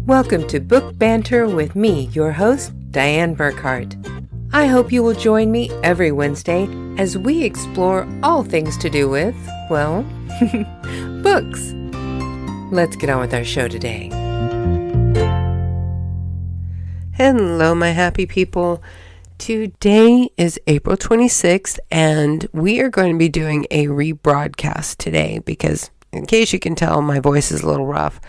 Welcome to Book Banter with me, your host, Dianne Burkhart. I hope you will join me every Wednesday as we explore all things to do with, well, books. Let's get on with our show today. Hello, my happy people. Today is April 26th, and we are going to be doing a rebroadcast today because, in case you can tell, my voice is a little rough.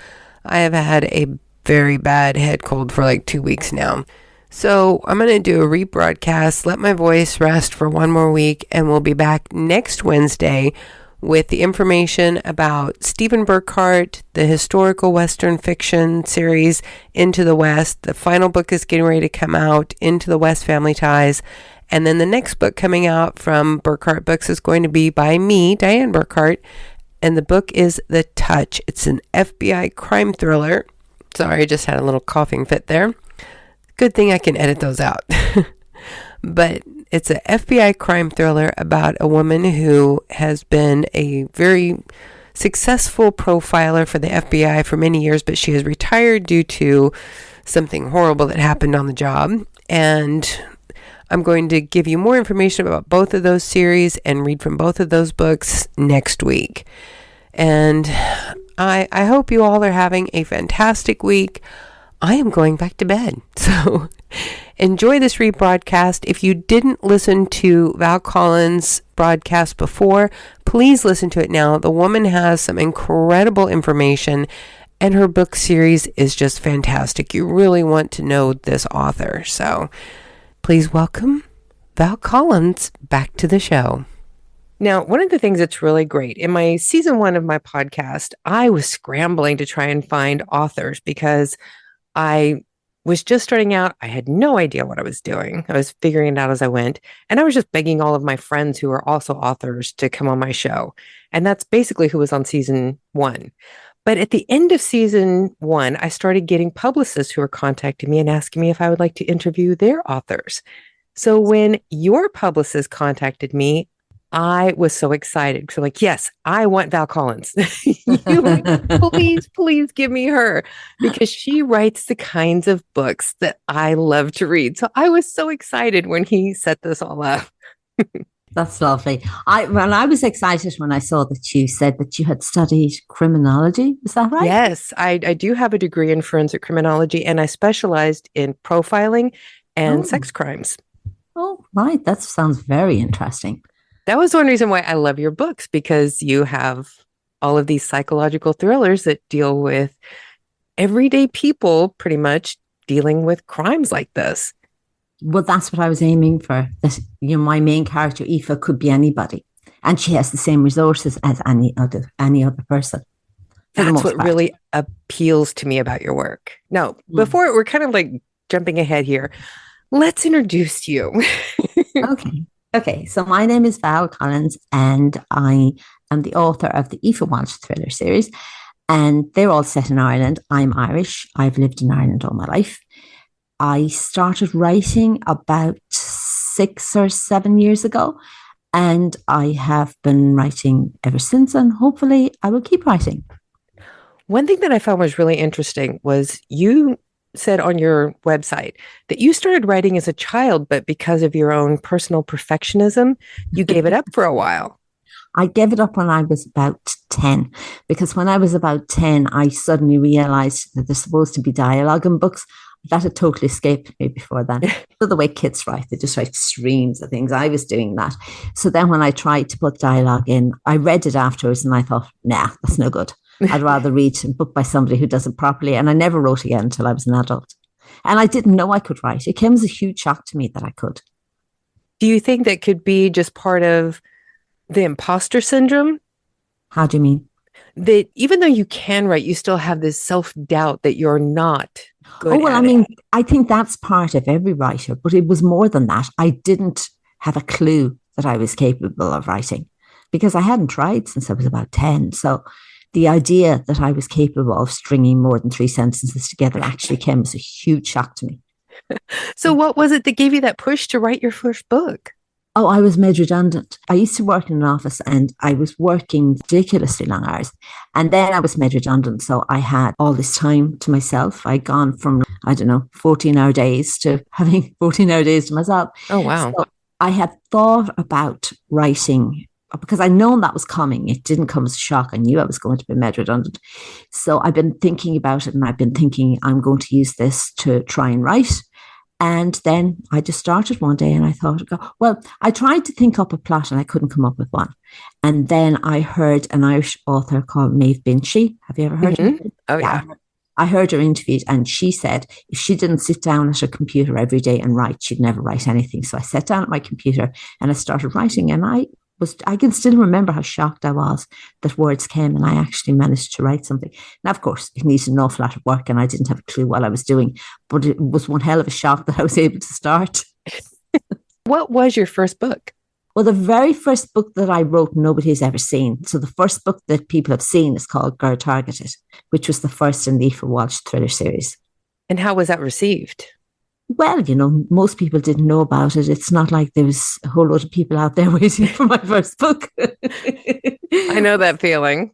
I have had a very bad head cold for like 2 weeks now. So I'm going to do a rebroadcast, let my voice rest for one more week, and we'll be back next Wednesday with the information about Stephen Burkhart, the historical Western fiction series Into the West. The final book is getting ready to come out, Into the West Family Ties. And then the next book coming out from Burkhart Books is going to be by me, Dianne Burkhart. And the book is The Touch. It's an FBI crime thriller. Sorry, I just had a little coughing fit there. Good thing I can edit those out. But it's an FBI crime thriller about a woman who has been a very successful profiler for the FBI for many years, but she has retired due to something horrible that happened on the job. And I'm going to give you more information about both of those series and read from both of those books next week. And I hope you all are having a fantastic week. I am going back to bed. So enjoy this rebroadcast. If you didn't listen to Val Collins' broadcast before, please listen to it now. The woman has some incredible information, and her book series is just fantastic. You really want to know this author. So please welcome Val Collins back to the show. Now, one of the things that's really great, in my season 1 of my podcast, I was scrambling to try and find authors because I was just starting out. I had no idea what I was doing. I was figuring it out as I went. And I was just begging all of my friends who are also authors to come on my show. And that's basically who was on season 1. But at the end of season 1, I started getting publicists who were contacting me and asking me if I would like to interview their authors. So when your publicist contacted me, I was so excited. So like, yes, I want Val Collins. Please give me her, because she writes the kinds of books that I love to read. So I was so excited when he set this all up. That's lovely. I was excited when I saw that you said that you had studied criminology. Is that right? Yes, I do have a degree in forensic criminology, and I specialized in profiling and sex crimes. Oh, right. That sounds very interesting. That was one reason why I love your books, because you have all of these psychological thrillers that deal with everyday people pretty much dealing with crimes like this. Well, that's what I was aiming for. That, my main character, Aoife, could be anybody, and she has the same resources as any other person. That's what really appeals to me about your work. Now, before we're kind of like jumping ahead here, let's introduce you. Okay, so my name is Val Collins, and I am the author of the Aoife Walsh thriller series, and they're all set in Ireland. I'm Irish. I've lived in Ireland all my life. I started writing about 6 or 7 years ago, and I have been writing ever since, and hopefully I will keep writing. One thing that I found was really interesting was you said on your website that you started writing as a child, but because of your own personal perfectionism, you gave it up for a while. I gave it up when I was about 10, because when I was about 10, I suddenly realized that there's supposed to be dialogue in books. That had totally escaped me before then. So the way kids write, they just write streams of things. I was doing that. So then when I tried to put dialogue in, I read it afterwards and I thought, nah, that's no good. I'd rather read a book by somebody who does it properly. And I never wrote again until I was an adult. And I didn't know I could write. It came as a huge shock to me that I could. Do you think that could be just part of the imposter syndrome? How do you mean? That even though you can write, you still have this self-doubt that you're not good at it. I think that's part of every writer, but it was more than that. I didn't have a clue that I was capable of writing because I hadn't tried since I was about 10. So the idea that I was capable of stringing more than 3 sentences together actually came as a huge shock to me. So what was it that gave you that push to write your first book? Oh, I was made redundant. I used to work in an office and I was working ridiculously long hours. And then I was made redundant. So I had all this time to myself. I'd gone from, I don't know, 14-hour days to having 14-hour days to myself. Oh, wow. So I had thought about writing because I known that was coming. It didn't come as a shock. I knew I was going to be made redundant. So I've been thinking about it and I've been thinking I'm going to use this to try and write. And then I just started one day and I thought, well, I tried to think up a plot and I couldn't come up with one. And then I heard an Irish author called Maeve Binchy. Have you ever heard of her? Oh, yeah. I heard her interviewed and she said if she didn't sit down at her computer every day and write, she'd never write anything. So I sat down at my computer and I started writing and I can still remember how shocked I was that words came and I actually managed to write something. Now, of course, it needed an awful lot of work and I didn't have a clue what I was doing, but it was one hell of a shock that I was able to start. What was your first book? Well, the very first book that I wrote, nobody has ever seen. So the first book that people have seen is called Girl Targeted, which was the first in the Aoife Walsh thriller series. And how was that received? Well, most people didn't know about it. It's not like there was a whole lot of people out there waiting for my first book. I know that feeling.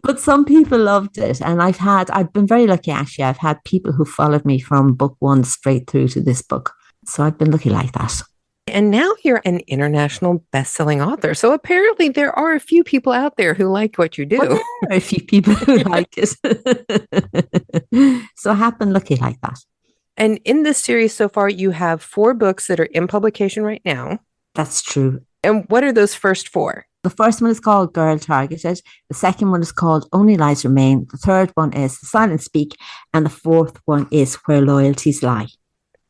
But some people loved it. And I've been very lucky, actually. I've had people who followed me from book one straight through to this book. So I've been lucky like that. And now you're an international best-selling author. So apparently there are a few people out there who like what you do. Well, there are a few people who like it. So I have been lucky like that. And in this series so far, you have 4 books that are in publication right now. That's true. And what are those first 4? The first one is called Girl Targeted. The second one is called Only Lies Remain. The third one is Silent Speak. And the fourth one is Where Loyalties Lie.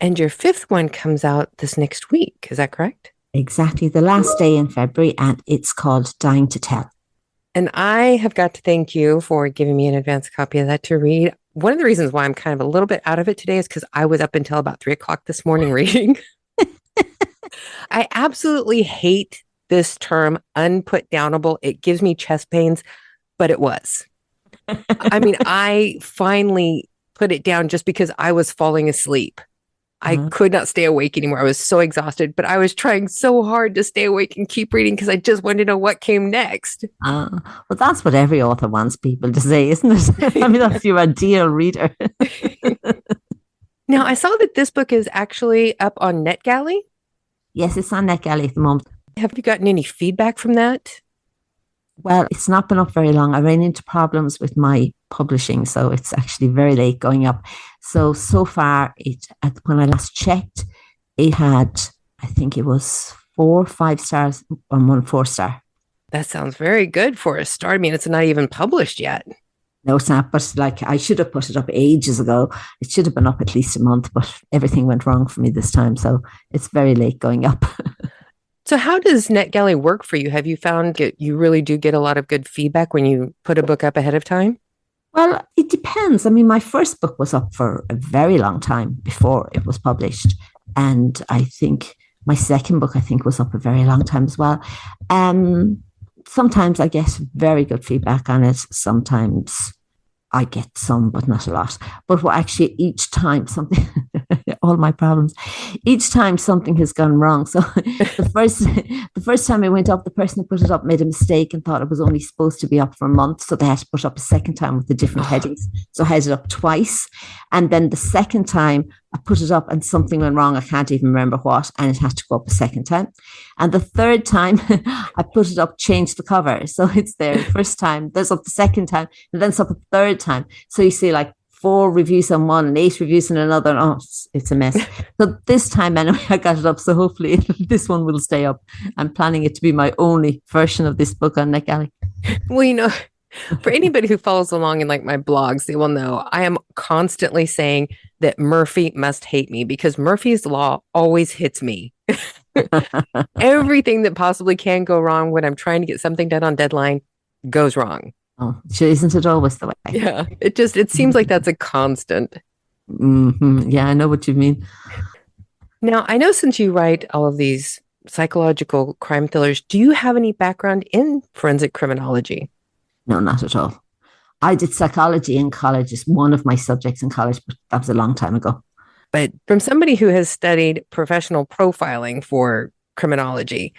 And your 5th one comes out this next week. Is that correct? Exactly. The last day in February. And it's called Dying to Tell. And I have got to thank you for giving me an advance copy of that to read. One of the reasons why I'm kind of a little bit out of it today is because I was up until about 3:00 this morning reading. I absolutely hate this term, unputdownable. It gives me chest pains, but it was. I mean, I finally put it down just because I was falling asleep. I could not stay awake anymore. I was so exhausted, but I was trying so hard to stay awake and keep reading because I just wanted to know what came next. Well, that's what every author wants people to say, isn't it? I mean, that's your ideal reader. Now, I saw that this book is actually up on NetGalley. Yes, it's on NetGalley at the moment. Have you gotten any feedback from that? Well, it's not been up very long. I ran into problems with my publishing, so it's actually very late going up. So far, when I last checked, it had, I think it was 4 5 stars and 1 4-star. That sounds very good for a start. I mean, it's not even published yet. No, it's not. But I should have put it up ages ago. It should have been up at least a month, but everything went wrong for me this time. So it's very late going up. So how does NetGalley work for you? Have you found you really do get a lot of good feedback when you put a book up ahead of time? Well, it depends. I mean, my first book was up for a very long time before it was published. And I think my second book, was up a very long time as well. Sometimes I get very good feedback on it. Sometimes I get some, but not a lot. But actually, each time something, all my problems, each time something has gone wrong. So the first time I went up, the person who put it up made a mistake and thought it was only supposed to be up for a month. So they had to put it up a second time with the different headings. So I had it up twice. And then the second time I put it up and something went wrong. I can't even remember what. And it had to go up a second time. And the third time I put it up, changed the cover. So it's there the first time, there's up the second time, and then it's up the third time. So you see 4 reviews on one and 8 reviews on another. Oh, it's a mess. So this time anyway, I got it up. So hopefully this one will stay up. I'm planning it to be my only version of this book on NetGalley. Well, for anybody who follows along in my blogs, they will know I am constantly saying that Murphy must hate me because Murphy's Law always hits me. Everything that possibly can go wrong when I'm trying to get something done on deadline goes wrong. Oh, isn't it always the way? Yeah, it seems like that's a constant. Mm-hmm. Yeah, I know what you mean. Now, I know since you write all of these psychological crime thrillers, do you have any background in forensic criminology? No, not at all. I did psychology in college. It's one of my subjects in college, but that was a long time ago. But from somebody who has studied professional profiling for criminology.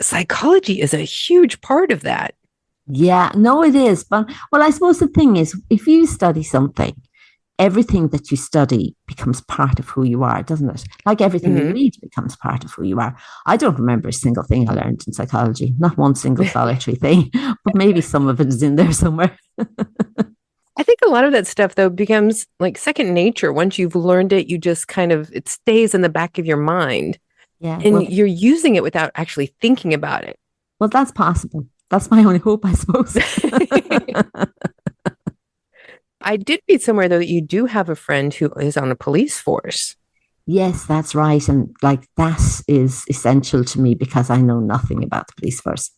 Psychology is a huge part of that. Yeah, no, it is. But, well, I suppose the thing is, if you study something, everything that you study becomes part of who you are, doesn't it? Like everything you read becomes part of who you are. I don't remember a single thing I learned in psychology, not one single solitary thing, but maybe some of it is in there somewhere. I think a lot of that stuff, though, becomes like second nature. Once you've learned it, you just kind of, it stays in the back of your mind. Yeah. And Well, you're using it without actually thinking about it. well, that's possible. That's my only hope, I suppose. I did read somewhere, though, that you do have a friend who is on a police force. Yes, that's right. And like that is essential to me because I know nothing about the police force.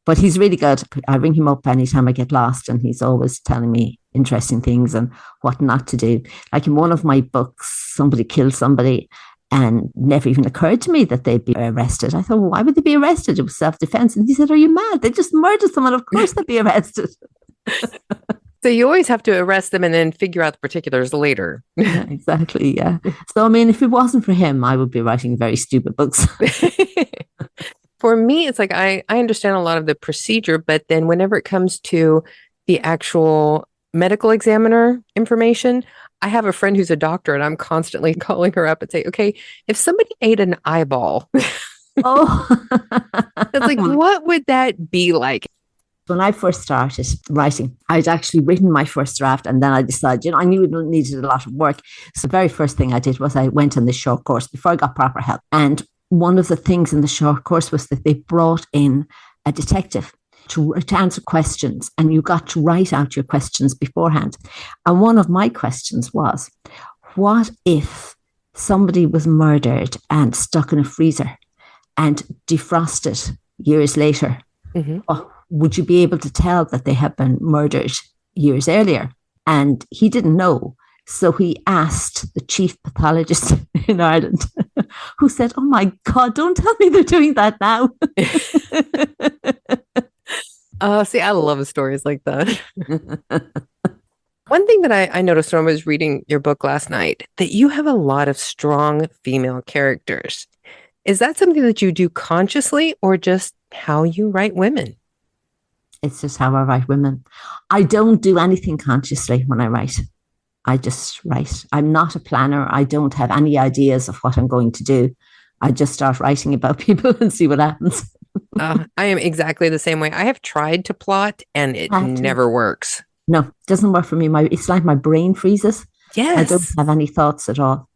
But he's really good. I ring him up anytime I get lost, and he's always telling me interesting things and what not to do. Like in one of my books, somebody killed somebody and never even occurred to me that they'd be arrested. I thought, well, why would they be arrested? It was self-defense. And he said, are you mad? They just murdered someone. Of course they'd be arrested. So you always have to arrest them and then figure out the particulars later. Yeah, exactly. Yeah. So, I mean, if it wasn't for him, I would be writing very stupid books. For me, it's like I understand a lot of the procedure, but then whenever it comes to the actual medical examiner information, I have a friend who's a doctor and I'm constantly calling her up and say, okay, if somebody ate an eyeball, Oh, it's like, what would that be like? when I first started writing, I'd actually written my first draft and then I decided, I knew it needed a lot of work. So the very first thing I did was I went on this short course before I got proper help. And one of the things in the short course was that they brought in a detective to answer questions, and you got to write out your questions beforehand. And one of my questions was, what if somebody was murdered and stuck in a freezer and defrosted years later? Mm-hmm. Would you be able to tell that they had been murdered years earlier? And he didn't know. So he asked the chief pathologist in Ireland, who said, oh my God, don't tell me they're doing that now. See, I love stories like that. One thing that I noticed when I was reading your book last night, that you have a lot of strong female characters. Is that something that you do consciously or just how you write women? It's just how I write women. I don't do anything consciously when I write. I just write. I'm not a planner. I don't have any ideas of what I'm going to do. I just start writing about people and see what happens. I am exactly the same way. I have tried to plot and it never works. No, it doesn't work for me. It's like my brain freezes. Yes. I don't have any thoughts at all.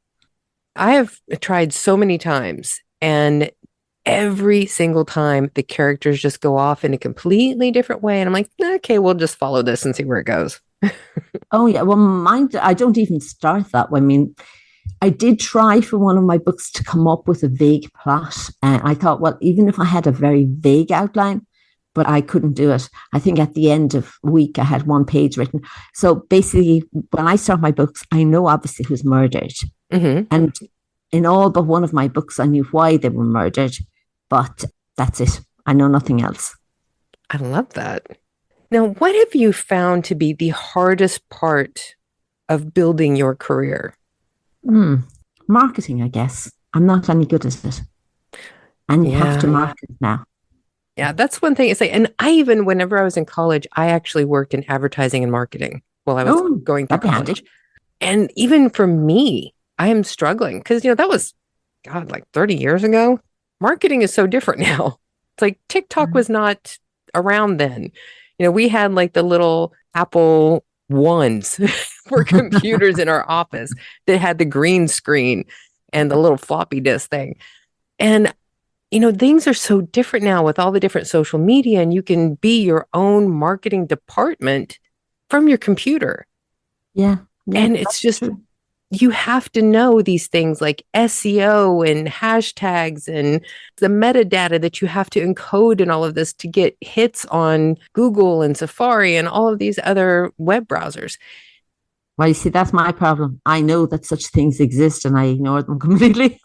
I have tried so many times, and every single time the characters just go off in a completely different way. And I'm like, okay, we'll just follow this and see where it goes. Oh, yeah. Well, mine, I don't even start that way. I mean, I did try for one of my books to come up with a vague plot. And I thought, well, even if I had a very vague outline, but I couldn't do it. I think at the end of a week, I had one page written. So basically, when I start my books, I know obviously who's murdered. Mm-hmm. And in all but one of my books, I knew why they were murdered. But that's it. I know nothing else. I love that. Now, what have you found to be the hardest part of building your career? Marketing, I guess. I'm not any good at it. And you have to market now. Yeah, that's one thing. It's like, and whenever I was in college, I actually worked in advertising and marketing while I was going through college. And even for me, I am struggling because, that was, God, like 30 years ago. Marketing is so different now. It's like TikTok was not around then. We had like the little Apple ones for computers in our office that had the green screen and the little floppy disk thing. And, things are so different now with all the different social media, and you can be your own marketing department from your computer. Yeah. And it's just, you have to know these things like SEO and hashtags and the metadata that you have to encode in all of this to get hits on Google and Safari and all of these other web browsers. Well, you see, that's my problem. I know that such things exist and I ignore them completely.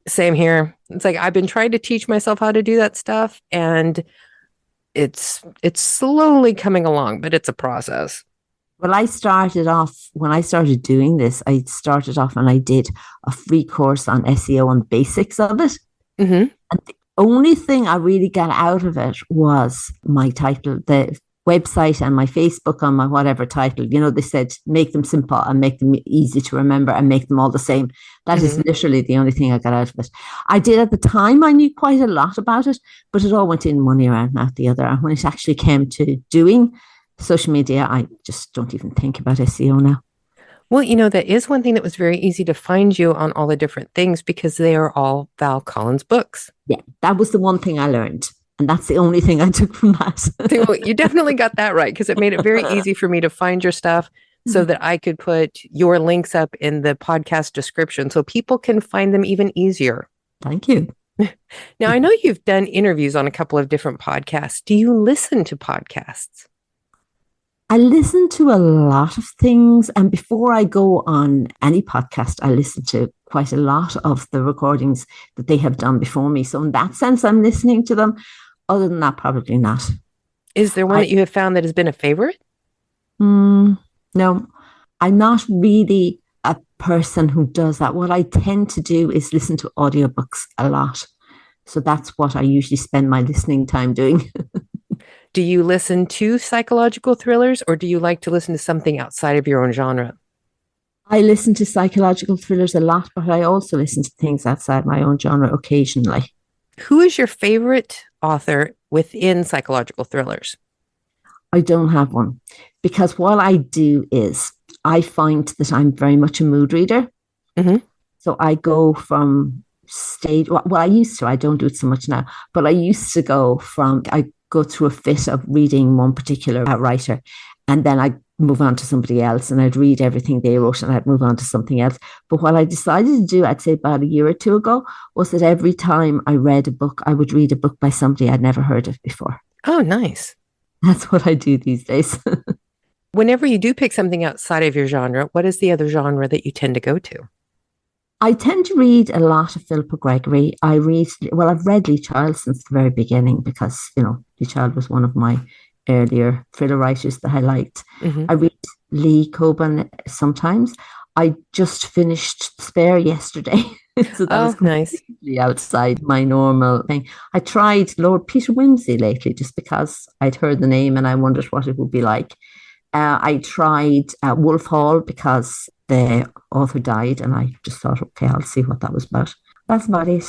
Same here. It's like I've been trying to teach myself how to do that stuff, and it's slowly coming along, but it's a process. Well, I started off, when I started doing this, I started off and I did a free course on SEO and basics of it. Mm-hmm. And the only thing I really got out of it was my title, the website and my Facebook on my whatever title. You know, they said make them simple and make them easy to remember and make them all the same. That is literally the only thing I got out of it. I did at the time, I knew quite a lot about it, but it all went in one ear and out the other. And when it actually came to doing social media, I just don't even think about SEO now. Well, that is one thing that was very easy to find you on all the different things because they are all Val Collins books. Yeah, that was the one thing I learned. And that's the only thing I took from that. Well, you definitely got that right because it made it very easy for me to find your stuff so that I could put your links up in the podcast description so people can find them even easier. Thank you. Now, I know you've done interviews on a couple of different podcasts. Do you listen to podcasts? I listen to a lot of things. And before I go on any podcast, I listen to quite a lot of the recordings that they have done before me. So in that sense, I'm listening to them. Other than that, probably not. Is there one that you have found that has been a favorite? No, I'm not really a person who does that. What I tend to do is listen to audiobooks a lot. So that's what I usually spend my listening time doing. Do you listen to psychological thrillers or do you like to listen to something outside of your own genre? I listen to psychological thrillers a lot, but I also listen to things outside my own genre occasionally. Who is your favorite author within psychological thrillers? I don't have one because what I do is I find that I'm very much a mood reader. Mm-hmm. So I go from stage, well, I used to, I don't do it so much now, but I used to I go through a fit of reading one particular writer and then I move on to somebody else and I'd read everything they wrote and I'd move on to something else. But what I decided to do, I'd say about a year or two ago, was that every time I read a book, I would read a book by somebody I'd never heard of before. Oh, nice. That's what I do these days. Whenever you do pick something outside of your genre, what is the other genre that you tend to go to? I tend to read a lot of Philippa Gregory. I've read Lee Child since the very beginning because, Lee Child was one of my earlier thriller writers that I liked. Mm-hmm. I read Lee Coben sometimes. I just finished Spare yesterday. So that was completely outside my normal thing. I tried Lord Peter Wimsey lately just because I'd heard the name and I wondered what it would be like. I tried Wolf Hall because the author died and I just thought, okay, I'll see what that was about. That's about it.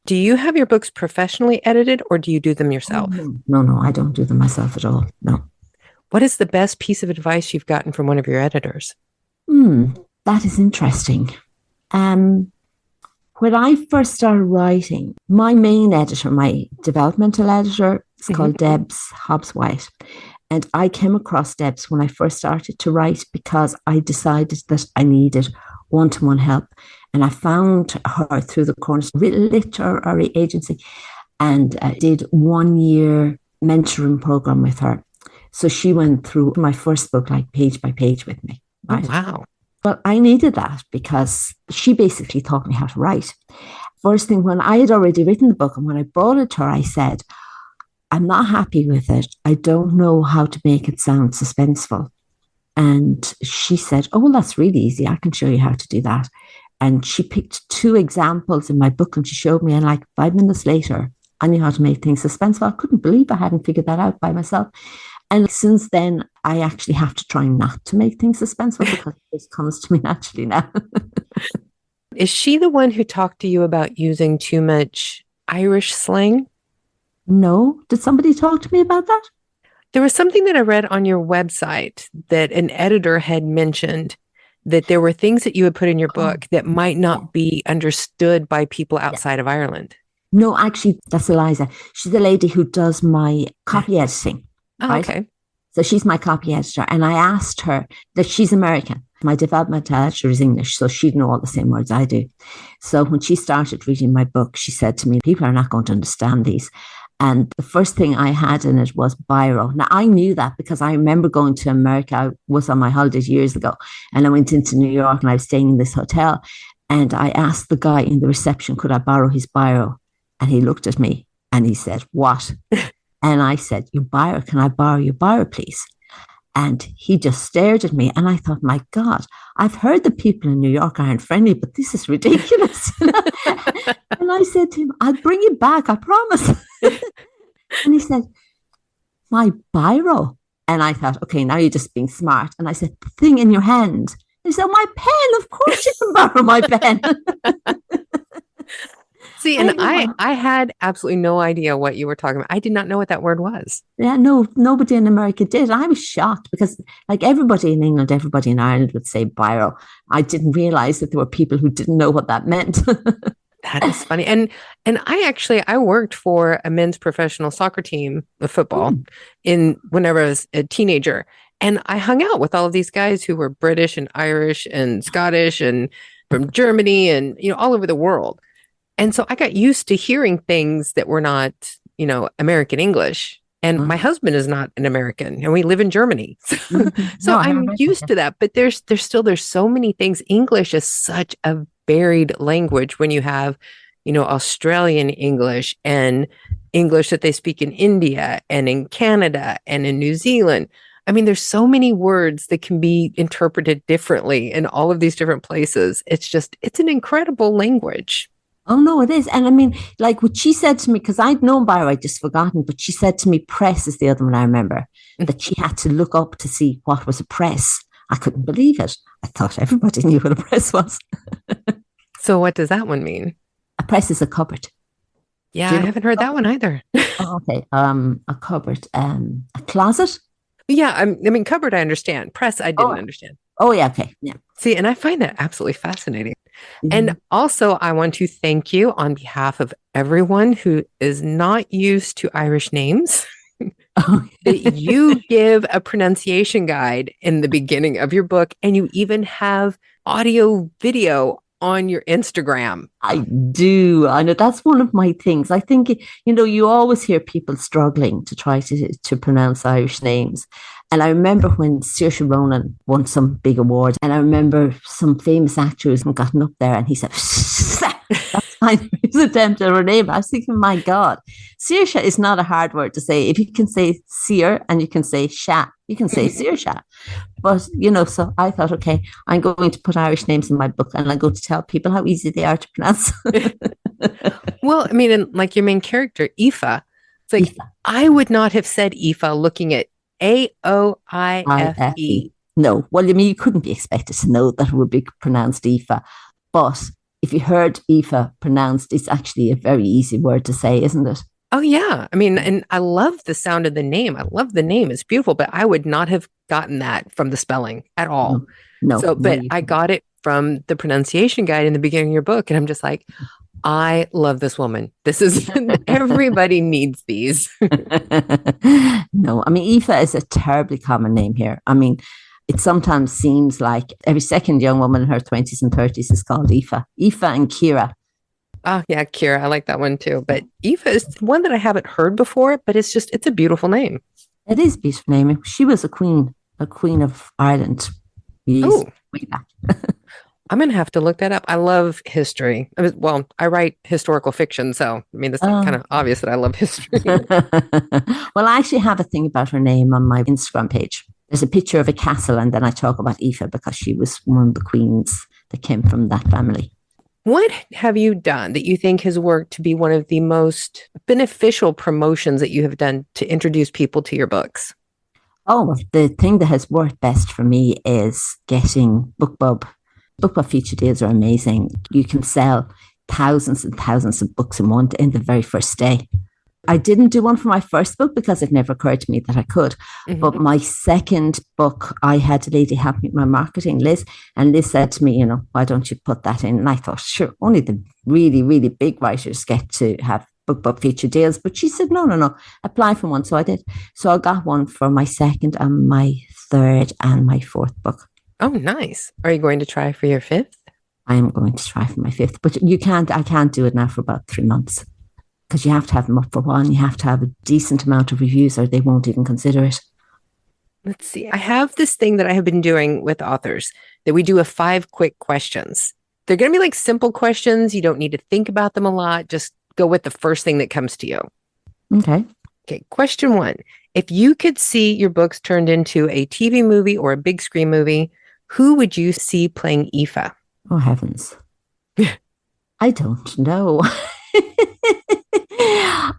Do you have your books professionally edited or do you do them yourself? No, I don't do them myself at all. No. What is the best piece of advice you've gotten from one of your editors? That is interesting. When I first started writing, my main editor, my developmental editor, is called Debs Hobbs-White. And I came across Debs when I first started to write because I decided that I needed one-to-one help. And I found her through the Cornish Literary Agency and I did 1 year mentoring program with her. So she went through my first book, like page by page with me. Right? Oh, wow. Well, I needed that because she basically taught me how to write. First thing, when I had already written the book and when I brought it to her, I said, I'm not happy with it. I don't know how to make it sound suspenseful. And she said, oh, well, that's really easy. I can show you how to do that. And she picked 2 examples in my book and she showed me. And like 5 minutes later, I knew how to make things suspenseful. I couldn't believe I hadn't figured that out by myself. And since then, I actually have to try not to make things suspenseful because it just comes to me naturally now. Is she the one who talked to you about using too much Irish slang? No. Did somebody talk to me about that? There was something that I read on your website that an editor had mentioned that there were things that you had put in your book that might not be understood by people outside of Ireland. No, actually, that's Eliza. She's the lady who does my copy editing. Oh, right? Okay. So she's my copy editor. And I asked her that she's American. My developmental editor is English, so she'd know all the same words I do. So when she started reading my book, she said to me, people are not going to understand these. And the first thing I had in it was biro. Now, I knew that because I remember going to America. I was on my holidays years ago and I went into New York and I was staying in this hotel. And I asked the guy in the reception, could I borrow his biro? And he looked at me and he said, what? And I said, your biro, can I borrow your biro, please? And he just stared at me. And I thought, my God, I've heard that people in New York aren't friendly, but this is ridiculous. And I said to him, I'll bring you back, I promise. And he said, my biro. And I thought, okay, now you're just being smart. And I said, the thing in your hand. He said, my pen. Of course you can borrow my pen. See, and I had absolutely no idea what you were talking about. I did not know what that word was. Yeah, no, nobody in America did. I was shocked because, like, everybody in England, everybody in Ireland would say biro. I didn't realize that there were people who didn't know what that meant. That is funny. And I worked for a men's professional soccer team of football whenever I was a teenager. And I hung out with all of these guys who were British and Irish and Scottish and from Germany and, all over the world. And so I got used to hearing things that were not, American English. And my husband is not an American and we live in Germany. So I'm used to that. But there's so many things. English is such a varied language when you have, Australian English and English that they speak in India and in Canada and in New Zealand. I mean, there's so many words that can be interpreted differently in all of these different places. It's an incredible language. Oh, no, it is. And I mean, like what she said to me, because I'd known Byron, I'd just forgotten, but she said to me, press is the other one I remember, that she had to look up to see what was a press. I couldn't believe it. I thought everybody knew what a press was. So what does that one mean? A press is a cupboard. Yeah, I haven't heard that one either. Oh, okay. A cupboard, a closet. Yeah, I mean, cupboard, I understand. Press, I didn't understand. Oh, yeah, okay. Yeah. See, and I find that absolutely fascinating. And also, I want to thank you on behalf of everyone who is not used to Irish names. That you give a pronunciation guide in the beginning of your book, and you even have audio video on your Instagram. I do. I know that's one of my things. I think, you always hear people struggling to try to pronounce Irish names. And I remember when Saoirse Ronan won some big award, and I remember some famous actors had gotten up there and he said, that's kind of his attempt at her name. I was thinking, my God, Saoirse is not a hard word to say. If you can say Sear and you can say Sha, you can say Saoirse. But, so I thought, okay, I'm going to put Irish names in my book and I'm going to tell people how easy they are to pronounce. Well, I mean, and like your main character, EE-fuh, it's like, EE-fuh. I would not have said EE-fuh looking at Aoife. No, well, I mean, you couldn't be expected to know that it would be pronounced EE-fuh. But if you heard EE-fuh pronounced, it's actually a very easy word to say, isn't it? Oh, yeah. I mean, and I love the sound of the name. I love the name. It's beautiful, but I would not have gotten that from the spelling at all. No. So, but I got it from the pronunciation guide in the beginning of your book. And I'm just like, I love this woman. This is, everybody needs these. No, I mean, EE-fuh is a terribly common name here. I mean, it sometimes seems like every second young woman in her 20s and 30s is called EE-fuh. EE-fuh and Kira. Oh, yeah, Kira. I like that one too. But EE-fuh is one that I haven't heard before, but it's a beautiful name. It is a beautiful name. She was a queen of Ireland. Oh, way back. I'm going to have to look that up. I love history. I write historical fiction. So, I mean, it's kind of obvious that I love history. Well, I actually have a thing about her name on my Instagram page. There's a picture of a castle, and then I talk about EE-fuh because she was one of the queens that came from that family. What have you done that you think has worked to be one of the most beneficial promotions that you have done to introduce people to your books? Oh, the thing that has worked best for me is getting BookBub. BookBub feature deals are amazing. You can sell thousands and thousands of books in the very first day. I didn't do one for my first book because it never occurred to me that I could. Mm-hmm. But my second book, I had a lady help me with my marketing, Liz. And Liz said to me, why don't you put that in? And I thought, sure, only the really, really big writers get to have BookBub feature deals. But she said, no, apply for one. So I did. So I got one for my second and my third and my fourth book. Oh, nice. Are you going to try for your fifth? I am going to try for my fifth. But I can't do it now for about 3 months. Because you have to have them up for one. You have to have a decent amount of reviews or they won't even consider it. Let's see. I have this thing that I have been doing with authors that we do a 5 quick questions. They're going to be like simple questions. You don't need to think about them a lot. Just go with the first thing that comes to you. Okay. Okay. Question 1. If you could see your books turned into a TV movie or a big screen movie, who would you see playing Aoife? Oh, heavens. I don't know.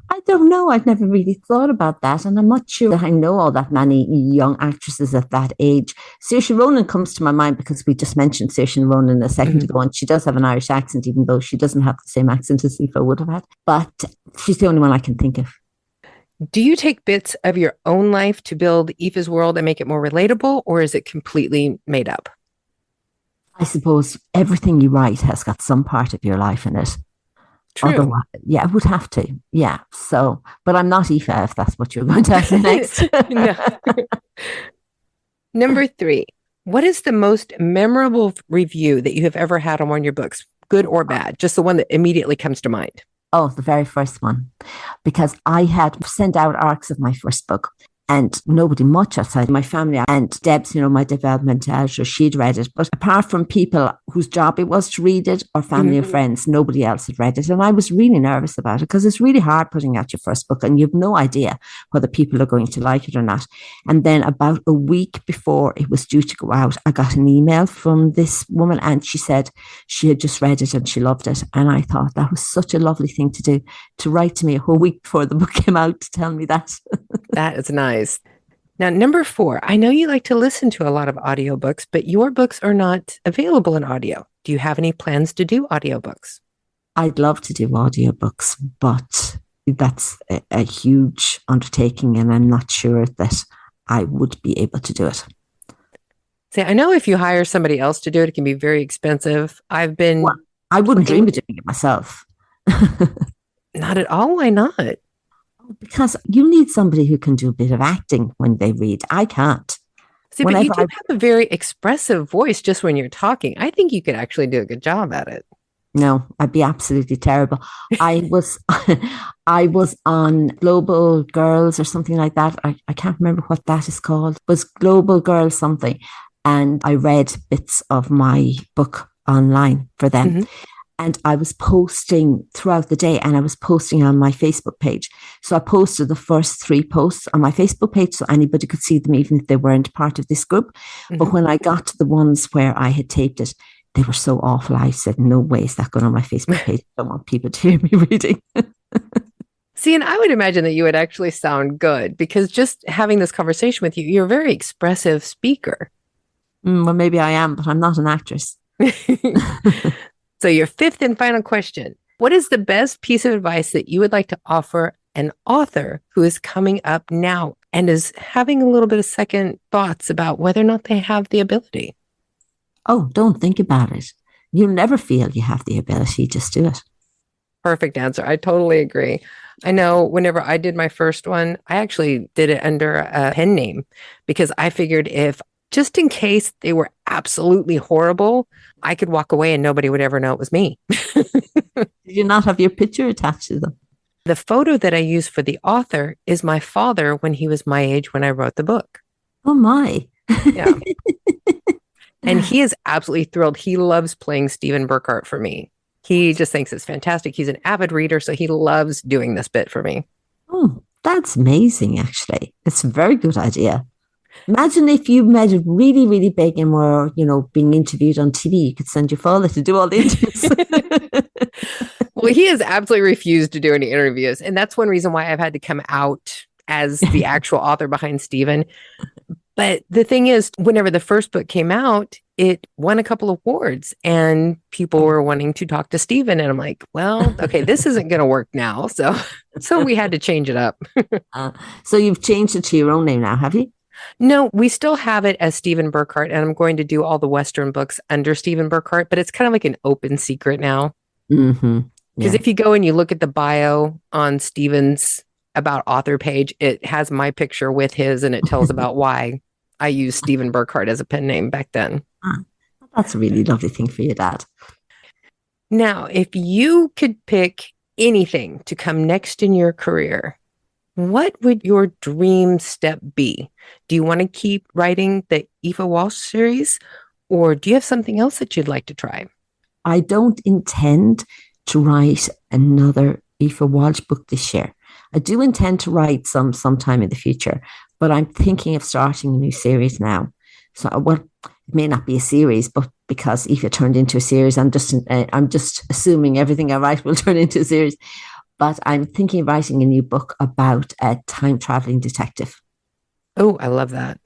I don't know. I've never really thought about that. And I'm not sure that I know all that many young actresses at that age. Saoirse Ronan comes to my mind because we just mentioned Saoirse Ronan a second ago, and she does have an Irish accent, even though she doesn't have the same accent as Aoife would have had. But she's the only one I can think of. Do you take bits of your own life to build Aoife's world and make it more relatable, or is it completely made up? I suppose everything you write has got some part of your life in it. True. Otherwise, yeah, it would have to. Yeah. So, but I'm not Aoife, if that's what you're going to ask me next. Number 3, what is the most memorable review that you have ever had on one of your books, good or bad? Just the one that immediately comes to mind. Oh, the very first one, because I had sent out arcs of my first book, and nobody much outside my family. And Deb's, my development editor, she'd read it. But apart from people whose job it was to read it, or family or friends, nobody else had read it. And I was really nervous about it because it's really hard putting out your first book and you have no idea whether people are going to like it or not. And then about a week before it was due to go out, I got an email from this woman, and she said she had just read it and she loved it. And I thought that was such a lovely thing to do, to write to me a whole week before the book came out to tell me that. That is nice. Now, number 4, I know you like to listen to a lot of audiobooks, but your books are not available in audio. Do you have any plans to do audiobooks? I'd love to do audiobooks, but that's a huge undertaking, and I'm not sure that I would be able to do it. See, I know if you hire somebody else to do it, it can be very expensive. I wouldn't dream of doing it myself. Not at all. Why not? Because you need somebody who can do a bit of acting when they read. I can't. See, but you do have a very expressive voice just when you're talking. I think you could actually do a good job at it. No, I'd be absolutely terrible. I was on Global Girls or something like that. I can't remember what that is called. It was Global Girls something. And I read bits of my book online for them. Mm-hmm. And I was posting throughout the day, and I was posting on my Facebook page. So I posted the first 3 posts on my Facebook page so anybody could see them, even if they weren't part of this group. Mm-hmm. But when I got to the ones where I had taped it, they were so awful. I said, no way is that going on my Facebook page. I don't want people to hear me reading. See, and I would imagine that you would actually sound good, because just having this conversation with you, you're a very expressive speaker. Well, maybe I am, but I'm not an actress. So your 5th and final question, what is the best piece of advice that you would like to offer an author who is coming up now and is having a little bit of second thoughts about whether or not they have the ability? Oh, don't think about it. You'll never feel you have the ability. Just do it. Perfect answer. I totally agree. I know whenever I did my first one, I actually did it under a pen name because I figured if just in case they were absolutely horrible, I could walk away and nobody would ever know it was me. Did you not have your picture attached to them? The photo that I use for the author is my father when he was my age when I wrote the book. Oh my. Yeah. And he is absolutely thrilled. He loves playing Stephen Burkhart for me. He just thinks it's fantastic. He's an avid reader, so he loves doing this bit for me. Oh, that's amazing, actually. It's a very good idea. Imagine if you made it really, really big and were, being interviewed on TV. You could send your father to do all the interviews. Well, he has absolutely refused to do any interviews. And that's one reason why I've had to come out as the actual author behind Stephen. But the thing is, whenever the first book came out, it won a couple of awards and people were wanting to talk to Stephen. And I'm like, well, okay, this isn't going to work now. So we had to change it up. So you've changed it to your own name now, have you? No, we still have it as Stephen Burkhart, and I'm going to do all the Western books under Stephen Burkhart, but it's kind of like an open secret now. Mm-hmm. Because if you go and you look at the bio on Stephen's about author page, it has my picture with his, and it tells about why I used Stephen Burkhart as a pen name back then. That's a really lovely thing for your dad. Now, if you could pick anything to come next in your career, what would your dream step be? Do you want to keep writing the Aoife Walsh series, or do you have something else that you'd like to try? I don't intend to write another Aoife Walsh book this year. I do intend to write sometime in the future, but I'm thinking of starting a new series now. So, well, it may not be a series, but because Aoife turned into a series, I'm just assuming everything I write will turn into a series. But I'm thinking of writing a new book about a time traveling detective. Oh, I love that.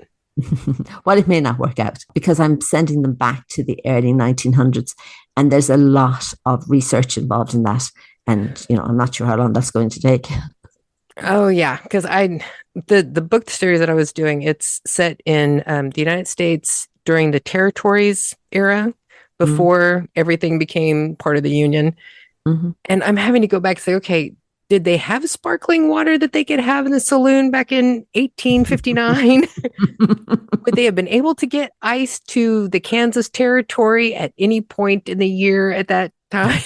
Well, it may not work out because I'm sending them back to the early 1900s, and there's a lot of research involved in that. And, I'm not sure how long that's going to take. Oh yeah, because the book series that I was doing, it's set in the United States during the territories era, before everything became part of the Union. Mm-hmm. And I'm having to go back and say, okay, did they have sparkling water that they could have in the saloon back in 1859? Would they have been able to get ice to the Kansas territory at any point in the year at that time?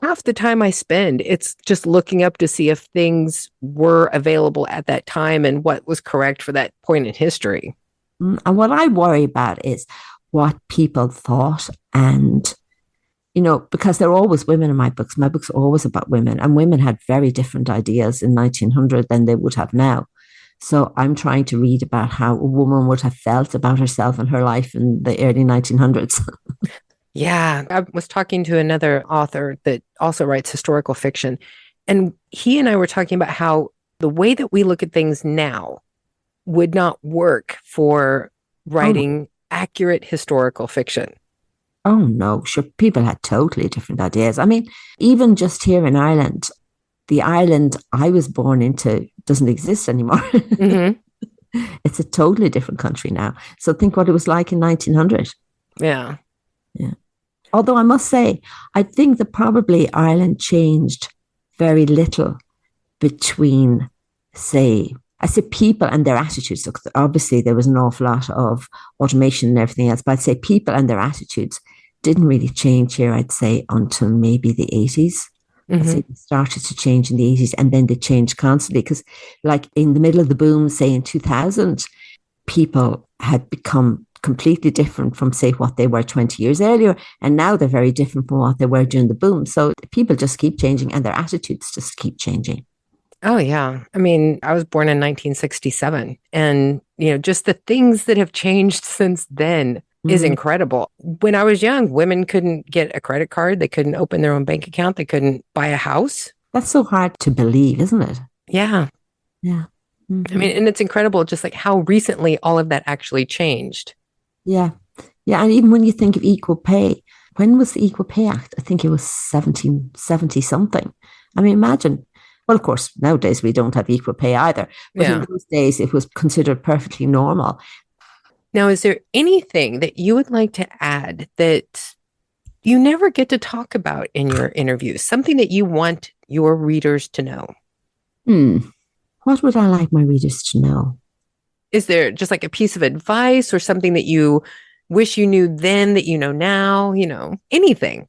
Half the time I spend, it's just looking up to see if things were available at that time and what was correct for that point in history. And what I worry about is what people thought. And, because there are always women in my books. My books are always about women, and women had very different ideas in 1900 than they would have now. So I'm trying to read about how a woman would have felt about herself and her life in the early 1900s. Yeah, I was talking to another author that also writes historical fiction, and he and I were talking about how the way that we look at things now would not work for writing accurate historical fiction. Oh, no, sure. People had totally different ideas. I mean, even just here in Ireland, the Ireland I was born into doesn't exist anymore. Mm-hmm. It's a totally different country now. So think what it was like in 1900. Yeah. Yeah. Although I must say, I think that probably Ireland changed very little between, say, I say people and their attitudes. Look, obviously, there was an awful lot of automation and everything else, but I'd say people and their attitudes didn't really change here, I'd say, until maybe the 80s. I'd say they started to change in the 80s, and then they changed constantly because, like, in the middle of the boom, say in 2000, people had become completely different from, say, what they were 20 years earlier. And now they're very different from what they were during the boom. So people just keep changing, and their attitudes just keep changing. Oh, yeah. I mean, I was born in 1967, and, just the things that have changed since then is incredible. When I was young, women couldn't get a credit card. They couldn't open their own bank account. They couldn't buy a house. That's so hard to believe, isn't it? Yeah. Yeah. I mean, and it's incredible just like how recently all of that actually changed. Yeah. Yeah. And even when you think of equal pay, when was the Equal Pay Act? I think it was 1770 something. I mean, imagine. Well, of course, nowadays we don't have equal pay either. But in those days, it was considered perfectly normal. Now, is there anything that you would like to add that you never get to talk about in your interviews? Something that you want your readers to know? What would I like my readers to know? Is there just like a piece of advice or something that you wish you knew then that you know now? Anything.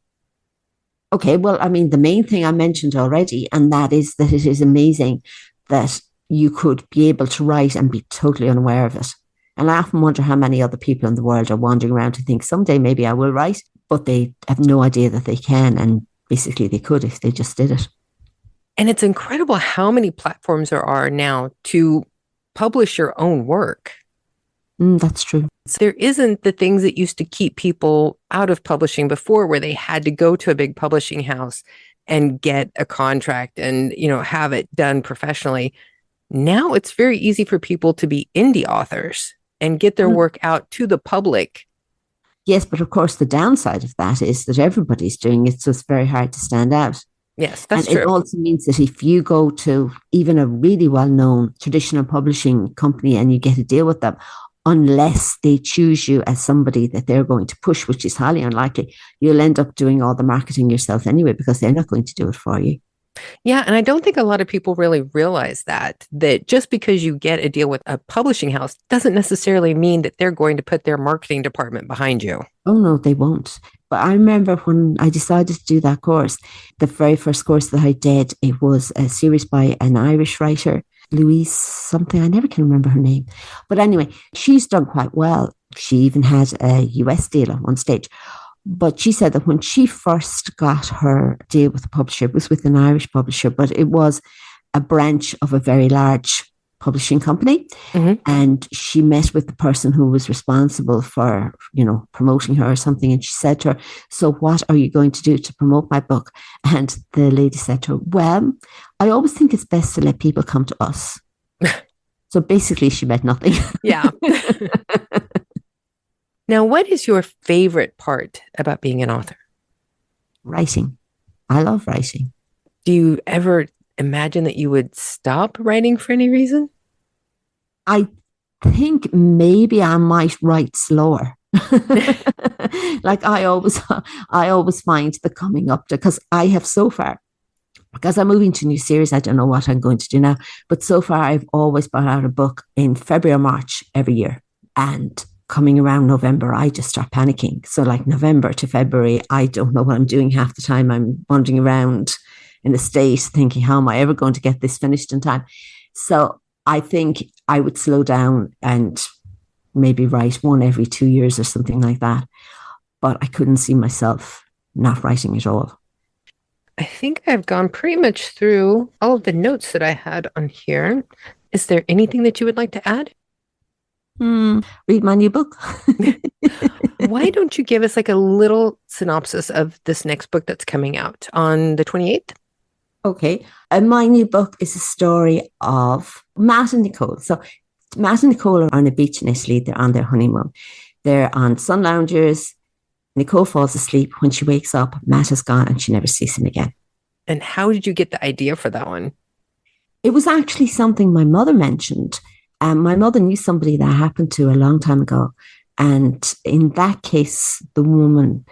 Okay, well, I mean, the main thing I mentioned already, and that is that it is amazing that you could be able to write and be totally unaware of it. And I often wonder how many other people in the world are wandering around to think someday maybe I will write, but they have no idea that they can. And basically they could if they just did it. And it's incredible how many platforms there are now to publish your own work. That's true. So there isn't the things that used to keep people out of publishing before, where they had to go to a big publishing house and get a contract and, have it done professionally. Now it's very easy for people to be indie authors and get their work out to the public. Yes, but of course the downside of that is that everybody's doing it, so it's very hard to stand out. Yes, that's true. And it also means that if you go to even a really well-known traditional publishing company and you get a deal with them, unless they choose you as somebody that they're going to push, which is highly unlikely, you'll end up doing all the marketing yourself anyway, because they're not going to do it for you. Yeah, and I don't think a lot of people really realize that just because you get a deal with a publishing house doesn't necessarily mean that they're going to put their marketing department behind you. Oh, no, they won't. But I remember when I decided to do that course, the very first course that I did, it was a series by an Irish writer, Louise something. I never can remember her name. But anyway, she's done quite well. She even had a US deal at one stage. But she said that when she first got her deal with the publisher, it was with an Irish publisher, but it was a branch of a very large publishing company. Mm-hmm. And she met with the person who was responsible for, promoting her or something. And she said to her, so what are you going to do to promote my book? And the lady said to her, well, I always think it's best to let people come to us. So basically she meant nothing. Yeah. Now, what is your favorite part about being an author? Writing. I love writing. Do you ever imagine that you would stop writing for any reason? I think maybe I might write slower. Like I always find the coming up to, because I have so far, because I'm moving to a new series, I don't know what I'm going to do now, but so far I've always brought out a book in February or March every year. And coming around November, I just start panicking. So like November to February, I don't know what I'm doing half the time. I'm wandering around in the state thinking, how am I ever going to get this finished in time? So I think I would slow down and maybe write one every 2 years or something like that. But I couldn't see myself not writing at all. I think I've gone pretty much through all of the notes that I had on here. Is there anything that you would like to add? Read my new book. Why don't you give us like a little synopsis of this next book that's coming out on the 28th? Okay. My new book is a story of Matt and Nicole. So Matt and Nicole are on a beach in Italy. They're on their honeymoon. They're on sun loungers. Nicole falls asleep. When she wakes up, Matt is gone and she never sees him again. And how did you get the idea for that one? It was actually something my mother mentioned. My mother knew somebody that happened to a long time ago. And in that case, the woman,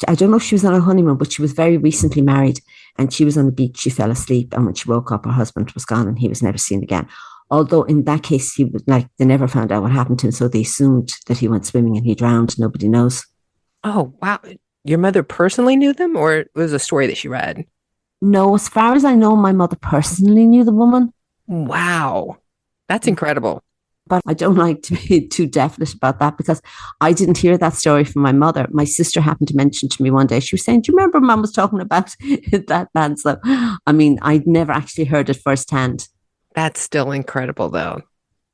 I don't know if she was on her honeymoon, but she was very recently married and she was on the beach. She fell asleep. And when she woke up, her husband was gone and he was never seen again. Although in that case, he was like, they never found out what happened to him. So they assumed that he went swimming and he drowned. Nobody knows. Oh, wow. Your mother personally knew them, or it was a story that she read? No, as far as I know, my mother personally knew the woman. Wow. That's incredible. But I don't like to be too definite about that because I didn't hear that story from my mother. My sister happened to mention to me one day, she was saying, do you remember Mum was talking about that man? So, I mean, I'd never actually heard it firsthand. That's still incredible, though.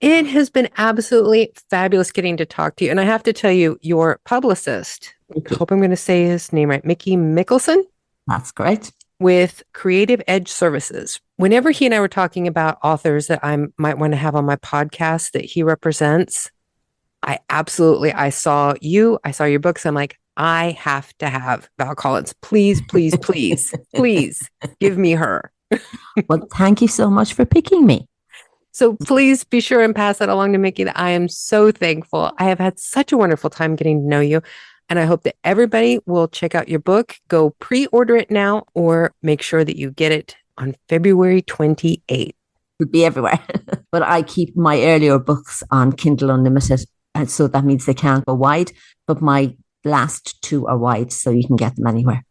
It has been absolutely fabulous getting to talk to you. And I have to tell you, your publicist, I hope I'm going to say his name right, Mickey Mickelson? That's correct. With Creative Edge Services. Whenever he and I were talking about authors that I might want to have on my podcast that he represents, I saw you, I saw your books. I'm like, I have to have Val Collins. Please, please, please, please give me her. Well, thank you so much for picking me. So please be sure and pass that along to Mickey that I am so thankful. I have had such a wonderful time getting to know you. And I hope that everybody will check out your book. Go pre-order it now or make sure that you get it on February 28th. It'll be everywhere. But I keep my earlier books on Kindle Unlimited. And so that means they can't go wide. But my last 2 are wide, so you can get them anywhere.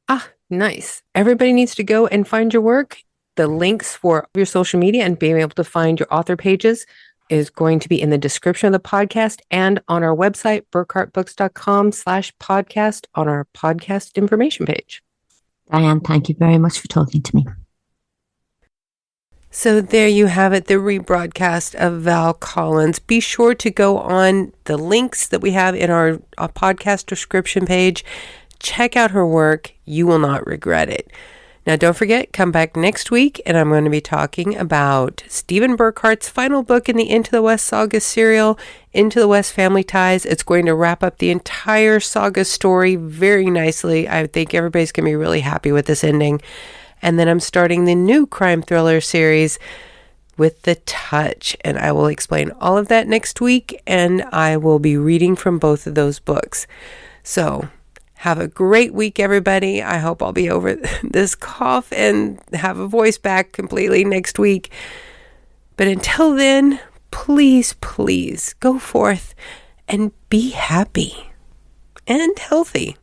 Ah, nice. Everybody needs to go and find your work. The links for your social media and being able to find your author pages is going to be in the description of the podcast and on our website, burkhartbooks.com/podcast on our podcast information page. Dianne, thank you very much for talking to me. So there you have it, the rebroadcast of Val Collins. Be sure to go on the links that we have in our podcast description page. Check out her work. You will not regret it. Now, don't forget, come back next week, and I'm going to be talking about Stephen Burkhart's final book in the Into the West saga serial, Into the West Family Ties. It's going to wrap up the entire saga story very nicely. I think everybody's going to be really happy with this ending. And then I'm starting the new crime thriller series with The Touch, and I will explain all of that next week, and I will be reading from both of those books. So have a great week, everybody. I hope I'll be over this cough and have a voice back completely next week. But until then, please, please go forth and be happy and healthy.